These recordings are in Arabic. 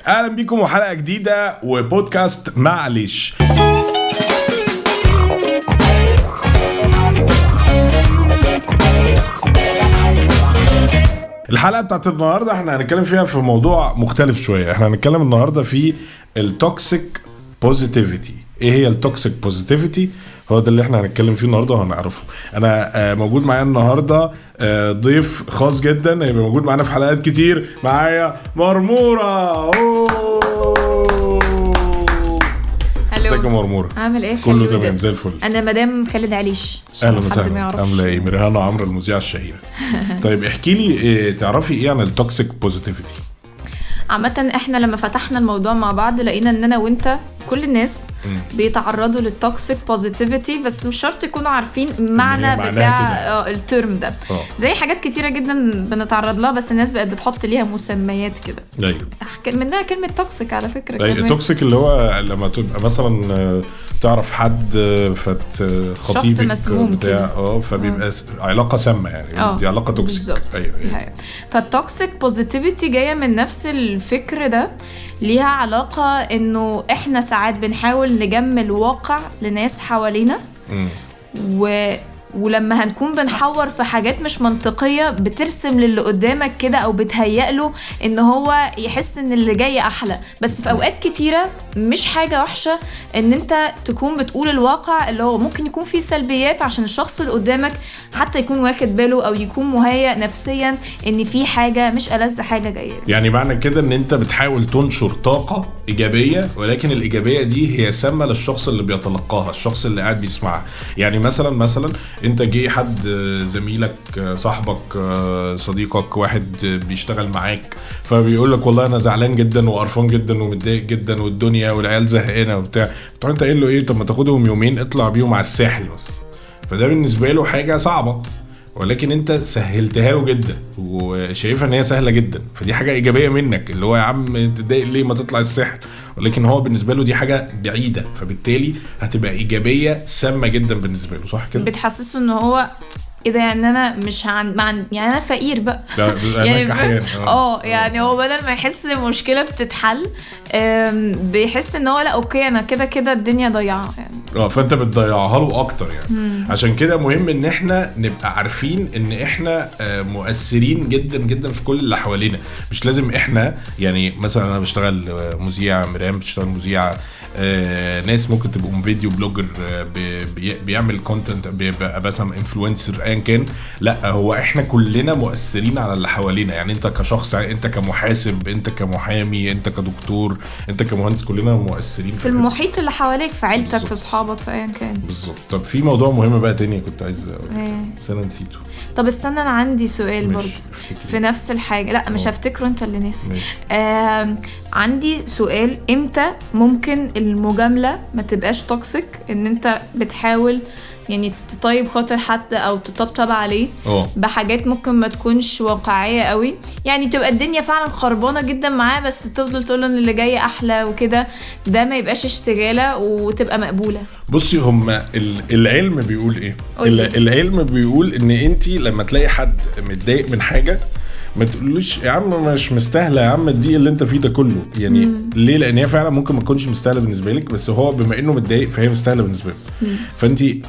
اهلا بيكم وحلقه جديده وبودكاست معلش. الحلقه بتاعت النهارده احنا هنتكلم فيها في موضوع مختلف شويه. احنا هنتكلم النهارده في التوكسيك بوزيتيفيتي. ايه هي التوكسيك بوزيتيفيتي؟ هو ده اللي احنا هنتكلم فيه النهارده وهنعرفه. انا موجود معايا النهارده ضيف خاص جدا هيبقى موجود معانا في حلقات كتير. معايا مرموره. ازيك يا مرموره؟ عامل ايه؟ كله تمام زي الفل. انا مدام خالد عليش. اهلا وسهلا. عامله ايه؟ مرهانه عمرو المذيعه الشهيره. طيب احكي لي تعرفي ايه عن التوكسيك بوزيتيفيتي؟ عامه احنا لما فتحنا الموضوع مع بعض لقينا ان انا وانت كل الناس بيتعرضوا للتوكسيك بوزيتيفيتي، بس مش شرط يكونوا عارفين معنى بتاع الترم ده. زي حاجات كتيره جدا بنتعرض لها بس الناس بقت بتحط ليها مسميات كده. ايوه منها كلمه توكسيك على فكره. ايوه توكسيك اللي هو لما تبقى مثلا تعرف حد خطيبك مسموم بتاع فبيبقى علاقه سامه يعني. دي علاقه توكسيك. ايوه. فالتوكسيك بوزيتيفيتي جايه من نفس الفكر ده، ليها علاقة انه احنا ساعات بنحاول نجمل واقع لناس حوالينا ولما هنكون بنحور في حاجات مش منطقية بترسم للي قدامك كده او بتهيأ له ان هو يحس ان اللي جاي احلى. بس في اوقات كتيرة مش حاجة وحشة ان انت تكون بتقول الواقع اللي هو ممكن يكون فيه سلبيات عشان الشخص اللي قدامك حتى يكون واخد باله او يكون مهيأ نفسيا ان في حاجة مش ألذ حاجة جاية. يعني معنى كده ان انت بتحاول تنشر طاقة ايجابية، ولكن الايجابية دي هي سامة للشخص اللي بيتلقاها، الشخص اللي قاعد بيسمعها. يعني مثلا انت جاي حد زميلك صاحبك صديقك واحد بيشتغل معاك فبيقول لك والله انا زعلان جدا وقرفان جدا ومتضايق جدا والدنيا والعيال زهقانه وبتاع. طب انت قايل له ايه؟ طب ما تاخدهم يومين اطلع بيهم على الساحل مثلا. فده بالنسبه له حاجه صعبه، ولكن انت سهلتها له جدا وشايفها ان هي سهله جدا، فدي حاجه ايجابيه منك. اللي هو يا عم تضايق ليه؟ ما تطلع الساحل. ولكن هو بالنسبه له دي حاجه بعيده، فبالتالي هتبقى ايجابيه سامه جدا بالنسبه له. صح كده؟ بتحسسه ان هو ايه ده؟ يعني انا مش يعني انا فقير بقى. يعني هو بدل ما يحس المشكله بتتحل بيحس ان هو لا اوكي انا كده الدنيا ضيعه يعني. فانت بتضيعها له اكتر يعني. عشان كده مهم ان احنا نبقى عارفين ان احنا مؤثرين جدا جدا في كل اللي حوالينا. مش لازم احنا يعني مثلا انا بشتغل مذيع، مريم بتشتغل مذيعه، ناس ممكن تبقوا فيديو بلوجر بيعمل كونتنت، بيبقى مثلا انفلونسر ايا كان. لا هو احنا كلنا مؤثرين على اللي حوالينا. يعني انت كشخص، انت كمحاسب، انت كمحامي، انت كدكتور، انت كمهندس، كلنا مؤثرين في المحيط اللي حواليك، في عيلتك، في اصحابك، في ايا كان. بالظبط. طب في موضوع مهم بقى تاني كنت عايز بس انا نسيته. طب استنى، انا عندي سؤال برضه في نفس الحاجه. لا مش هفتكره، انت اللي ناسي. عندي سؤال، امتى ممكن المجامله ما تبقاش توكسيك؟ ان انت بتحاول يعني تطيب خاطر حد او تطبطب عليه بحاجات ممكن ما تكونش واقعيه قوي، يعني تبقى الدنيا فعلا خربانه جدا معاه بس تفضل تقول ان اللي جاي احلى وكده، ده ما يبقاش اشتغاله وتبقى مقبوله. بصي، هم العلم بيقول ايه؟ العلم بيقول ان انتي لما تلاقي حد متضايق من حاجه ما تقولوش يا عم مش مستاهله، يا عم الضيق اللي انت فيه ده كله يعني. ليه؟ لان هي فعلا ممكن ما تكونش مستاهله بالنسبه لك، بس هو بما انه متضايق فهي مستاهله بالنسبه له. فانتي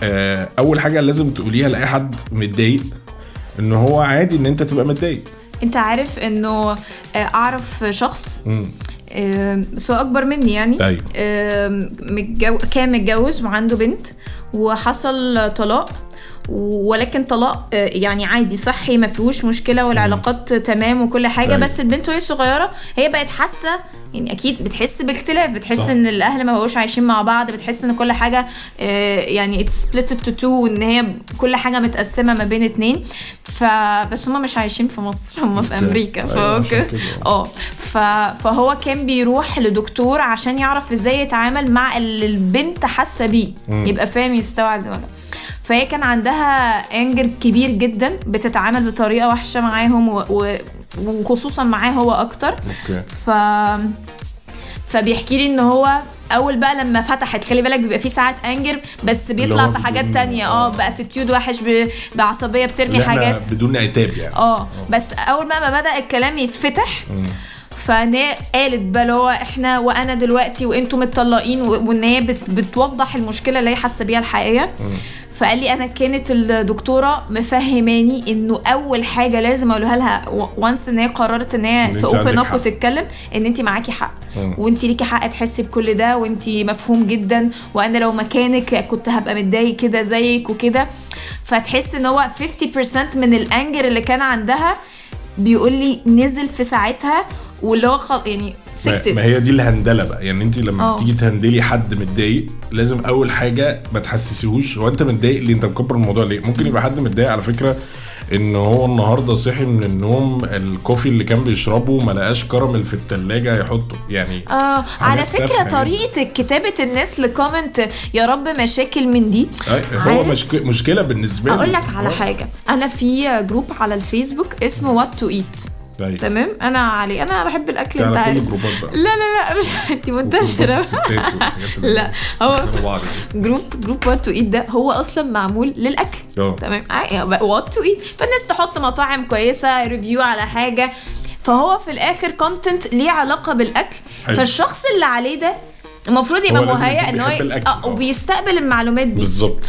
اول حاجه لازم تقوليها لاي حد متضايق ان هو عادي ان انت تبقى متضايق. انت عارف انه اعرف شخص بس هو اكبر مني يعني. كان متجوز وعنده بنت وحصل طلاق، ولكن طلاق يعني عادي صحي ما فيهوش مشكله والعلاقات تمام وكل حاجه. بس البنت وهي صغيره هي بقت حاسه يعني اكيد بتحس باختلاف، بتحس ان الاهل ما بقوش عايشين مع بعض، بتحس ان كل حاجه يعني it's split to two، ان هي كل حاجه متقسمه ما بين اتنين. فبس هما مش عايشين في مصر، هما في امريكا. فهو كان بيروح لدكتور عشان يعرف ازاي يتعامل مع اللي البنت حاسه بيه، يبقى فاهم يستوعب ده. فهي كان عندها انجر كبير جدا، بتتعامل بطريقه وحشه معاهم وخصوصا معاه هو اكتر. فبيحكي لي ان هو اول بقى لما فتحت، خلي بالك بيبقى في ساعات انجر بس بيطلع في حاجات تانية باتيتيود وحش، بعصبيه بترمي حاجات بدون عتاب يعني. بس اول ما بدأ الكلام يتفتح فانا قالت بقى اللي هو احنا وانا دلوقتي وانتم متطلقين وان هي بتوضح المشكله اللي هي حاسه بيها الحقيقيه. فقال لي انا كانت الدكتوره مفهماني انه اول حاجه لازم اقولها لها وانس ان هي قررت ان هي تاوبن اب وتتكلم ان انت معاكي حق وانت ليكي حق تحسي بكل ده وانت مفهوم جدا وانا لو مكانك كنت هبقى متضايق كده زيك وكده. فتحس ان هو 50% من الانجر اللي كان عندها بيقول لي نزل في ساعتها واللي هو يعني سكتت. ما هي دي الهندله بقى. يعني انت لما تيجي تهندلي حد متضايق لازم اول حاجه ما تحسسيهوش هو انت متضايق ليه، انت مكبر الموضوع ليه. ممكن يبقى حد متضايق على فكره ان هو النهارده صحي من النوم الكوفي اللي كان بيشربه ما لقاش كراميل في الثلاجه يحطه يعني. على فكره طريقه كتابه الناس لكومنت يا رب مشاكل من دي هو مشكله بالنسبه لي. اقول لك على حاجه، انا في جروب على الفيسبوك اسمه وات تو ايت. تمام انا علي انا بحب الاكل انت عارف. لا مش انت منتشره. لا هو جروب وات تو ايت ده هو اصلا معمول للاكل. تمام وات تو ايت فالناس تحط مطاعم كويسه ريفيو على حاجه فهو في الاخر كونتنت ليه علاقه بالاكل. فالشخص اللي عليه ده المفروض يبقى مهيأ ان هو وبيستقبل المعلومات دي بالظبط.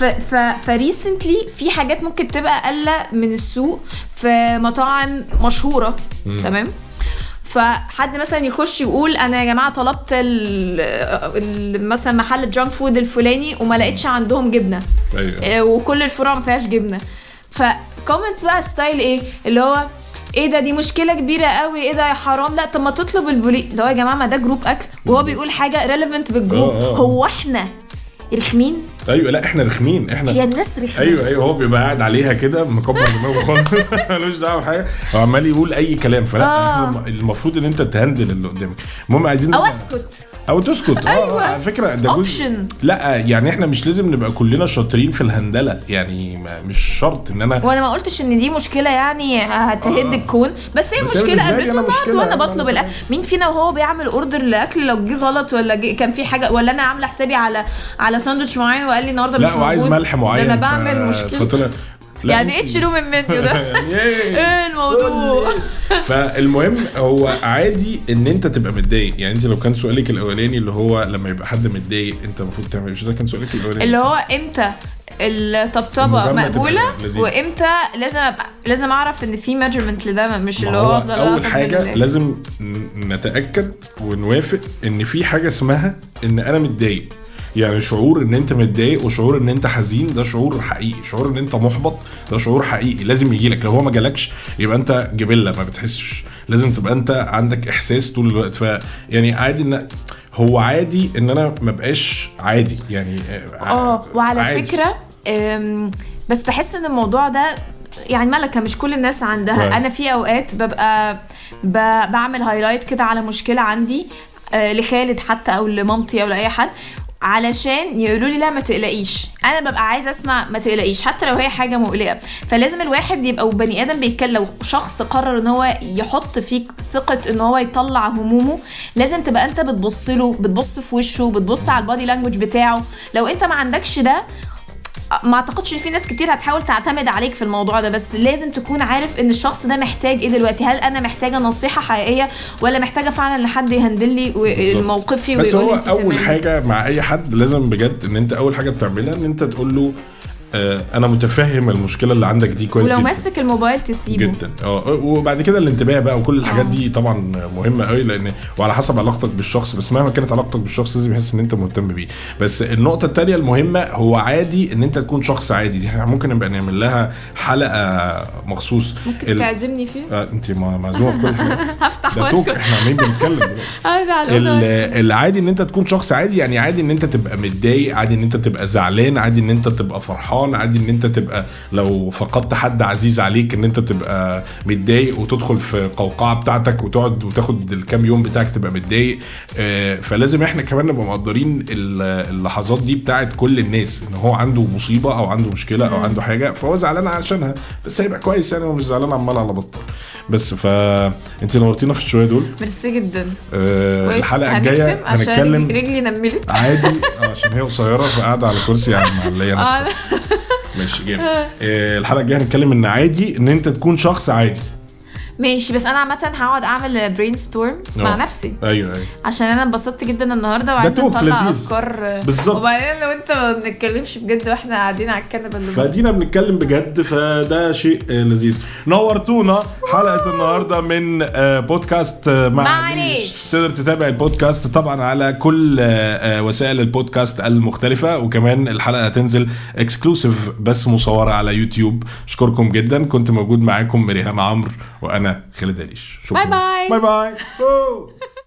فريسنتلي في حاجات ممكن تبقى قلة من السوق في مطاعم مشهورة. تمام فحد مثلا يخش يقول انا يا جماعه طلبت مثلا محل الجانك فود الفلاني وما لقيتش عندهم جبنه. وكل الفروع ما فيهاش جبنه. فكومنتس بقى ستايل ايه اللي هو ايه ده دي مشكله كبيره قوي ايه ده يا حرام لا طب ما تطلب البوليس. اللي هو يا جماعه ما ده جروب اكل وهو بيقول حاجه ريليفنت بالجروب. هو احنا رخمين؟ ايوه لا احنا رخمين هي الناس رخمين. ايوه هو بيبقى قاعد عليها كده مكبر دماغه خالص ملوش دعوه بحاجه هو عمال يقول اي كلام. فلا المفروض ان انت تهندل اللي قدامك. المهم عايزين او اسكت او تسكت. أيوة. على فكره ده جزء. لا يعني احنا مش لازم نبقى كلنا شاطرين في الهندله يعني مش شرط ان وانا ما قلتش ان دي مشكله يعني هتهد الكون بس هي مشكله قابلته بعض وانا بطلب الاكل. مين فينا وهو بيعمل اوردر لاكل لو جه غلط ولا كان في حاجه ولا انا عامله حسابي على ساندوتش معين وقال لي النهارده مش موجود لا وعايز ملح معين انا بعمل مشكله يعني ايه تشيلوا من المنيو ده ايه الموضوع. فالمهم هو عادي ان انت تبقى متضايق. يعني انت لو كان سؤالك الاولاني اللي هو لما يبقى حد متضايق انت المفروض تعمل مش ده كان سؤالك الاولاني اللي هو امتى الطبطبه مقبوله وامتى لازم اعرف ان في ميجرمنت لده مش اللي هو اول حاجه لازم نتاكد ونوافق ان في حاجه اسمها ان انا متضايق. يعني شعور ان انت متضايق وشعور ان انت حزين ده شعور حقيقي. شعور ان انت محبط ده شعور حقيقي لازم يجيلك. لو هو ما جالكش يبقى انت جبلة ما بتحسش. لازم تبقى انت عندك احساس طول الوقت. يعني عادي ان هو عادي ان انا ما بقاش عادي يعني وعلى عادي. فكرة بس بحس ان الموضوع ده يعني ملكة مش كل الناس عندها. انا في اوقات ببقى بعمل هايلايت كده على مشكلة عندي لخالد حتى او لمامتي او لاي حد علشان يقولوا لي لا ما تقلقيش. انا ببقى عايزه اسمع ما تقلقيش حتى لو هي حاجه مقلقه. فلازم الواحد يبقى بني ادم بيتكلم. لو شخص قرر ان هو يحط فيك ثقه ان هو يطلع همومه لازم تبقى انت بتبص له بتبص في وشه بتبص على البادي لانجوج بتاعه. لو انت ما عندكش ده ما اعتقدش ان في ناس كتير هتحاول تعتمد عليك في الموضوع ده. بس لازم تكون عارف ان الشخص ده محتاج ايه دلوقتي. هل انا محتاجه نصيحه حقيقيه ولا محتاجه فعلا لحد يهندل لي موقفي بس هو اول حاجه مع اي حد لازم بجد ان انت اول حاجه بتعملها ان انت تقول له انا متفهم المشكله اللي عندك دي كويس ولو ماسك الموبايل تسيبه جدا. وبعد كده الانتباه بقى وكل الحاجات دي طبعا مهمه قوي لان وعلى حسب علاقتك بالشخص. بس مهما كانت علاقتك بالشخص لازم يحس ان انت مهتم بيه. بس النقطه الثانيه المهمه هو عادي ان انت تكون شخص عادي. دي احنا ممكن نبقى نعمل لها حلقه مخصوص. ممكن تعزمني فيها انت معزومه في كل حاجه. هفتح وش احنا عمالين بنتكلم العادي ان انت تكون شخص عادي. يعني عادي ان انت تبقى متضايق عادي ان انت تبقى زعلان عادي ان انت تبقى فرحان عادي ان انت تبقى لو فقدت حد عزيز عليك ان انت تبقى متضايق وتدخل في قوقعه بتاعتك وتقعد وتاخد الكام يوم بتاعك تبقى متضايق. فلازم احنا كمان نبقى مقدرين اللحظات دي بتاعت كل الناس ان هو عنده مصيبه او عنده مشكله او عنده حاجه فهو زعلان عشانها بس هيبقى كويس يعني ومش زعلان عمال على بطال. بس فانت نورتينا في الشويه دول. ميرسي جدا. الحلقه الجايه هنتكلم رجلي نملت عادي عشان هي قصيره فقاعده على كرسي على المعليه نفسها. ماشي جامد. الحلقه الجايه هنتكلم ان عادي ان انت تكون شخص عادي. ماشي. بس انا عامه هقعد اعمل برين ستورم مع نفسي. ايوه عشان انا انبسطت جدا النهارده وعايزه نطلع افكار بالظبط. وبعدين لو انت ما بنتكلمش بجد واحنا قاعدين على الكنبه فدينا بنتكلم بجد، فده شيء لذيذ. نورتونا حلقه النهارده من بودكاست معليش. تقدر تتابع البودكاست طبعا على كل وسائل البودكاست المختلفه، وكمان الحلقه هتنزل اكسكلوسيف بس مصوره على يوتيوب. اشكركم جدا، كنت موجود معاكم مريهام عمرو وانا خالد عليش. باي باي باي باي.